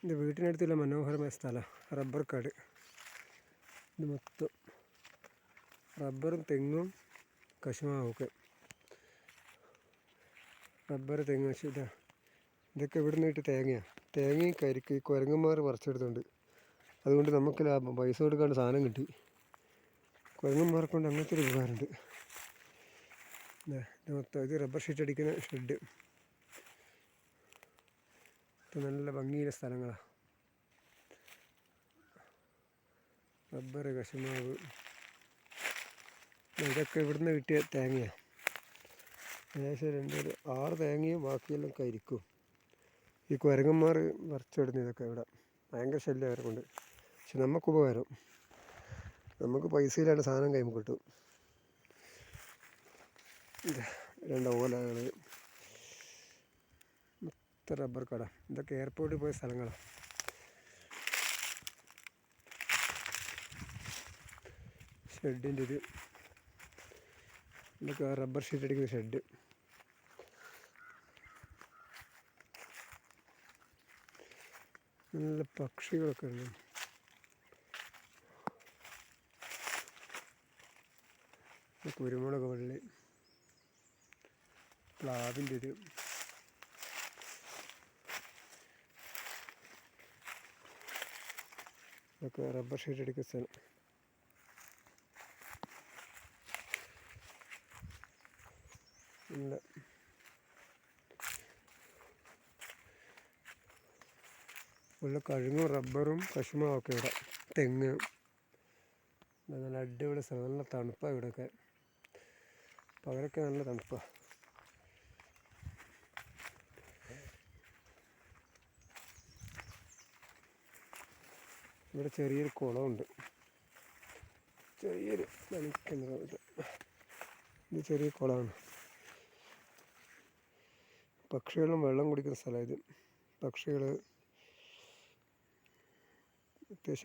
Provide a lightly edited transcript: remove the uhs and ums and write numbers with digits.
ഇത് വീട്ടിനടുത്തുള്ള മനോഹരമായ സ്ഥലം റബ്ബർ കാട്. ഇത് മൊത്തം റബ്ബറും തെങ്ങും കശുമാവൊക്കെ. റബ്ബർ തെങ്ങ് ഇതൊക്കെ ഇവിടെ നിന്ന് കിട്ടിയ തേങ്ങയാണ്. തേങ്ങയും കരിക്ക് ഈ കുരങ്ങന്മാർ പറിച്ചെടുത്തുണ്ട്. അതുകൊണ്ട് നമുക്ക് ലാഭം, പൈസ കൊടുക്കാണ്ട് സാധനം കിട്ടി. കുരങ്ങന്മാരെ കൊണ്ട് അങ്ങനത്തെ ഒരു ഉപകാരമുണ്ട്. ഇത് മൊത്തം ഇത് റബ്ബർ ഷീറ്റ് അടിക്കുന്ന ഷെഡ്. ഇത് നല്ല ഭംഗിയുള്ള സ്ഥലങ്ങളാണ്. റബ്ബർ, കശുമാവ്, ഇതൊക്കെ ഇവിടുന്ന് കിട്ടിയ തേങ്ങയാണ്. ഏകദേശം 6 തേങ്ങയും ബാക്കിയെല്ലാം കരിക്കും. ഈ കുരങ്ങന്മാർ പറിച്ചെടുത്ത് ഇതൊക്കെ ഇവിടെ ഭയങ്കര ശല്യം അവരെ കൊണ്ട്. പക്ഷെ നമുക്ക് ഉപകാരം, നമുക്ക് പൈസയിലാണ് സാധനം കൈമ കിട്ടും. 2 ഓലകൾ, മൊത്തം റബ്ബർ കട. ഇതൊക്കെ എയർപോർട്ടിൽ പോയ സ്ഥലങ്ങളാണ്. ഷെഡിൻ്റെ ഇതൊക്കെ റബ്ബർ ഷീറ്റ് അടിക്കുന്ന ഷെഡ്. നല്ല പക്ഷികളൊക്കെ ഉണ്ട്. കുരുമുളക് വള്ളി, പ്ലാവിൻ്റെ ഇതൊക്കെ റബ്ബർ ഷീറ്റ് അടിക്കുന്ന സ്ഥലം. നല്ല ഉള്ള കഴുങ്ങും റബ്ബറും കശുമാവൊക്കെ ഇവിടെ. തെങ്ങ്, നല്ല അടിപൊളി സ്ഥലം. നല്ല തണുപ്പാണ് ഇവിടെയൊക്കെ. പകരൊക്കെ നല്ല തണുപ്പാണ്. ഇവിടെ ചെറിയൊരു കുളമുണ്ട്. ചെറിയൊരു നനയ്ക്കുന്നത് ഇത് ചെറിയ കുളമാണ്. പക്ഷികളും വെള്ളം കുടിക്കുന്ന സ്ഥലം ഇത്. പക്ഷികൾ അത്യാവശ്യം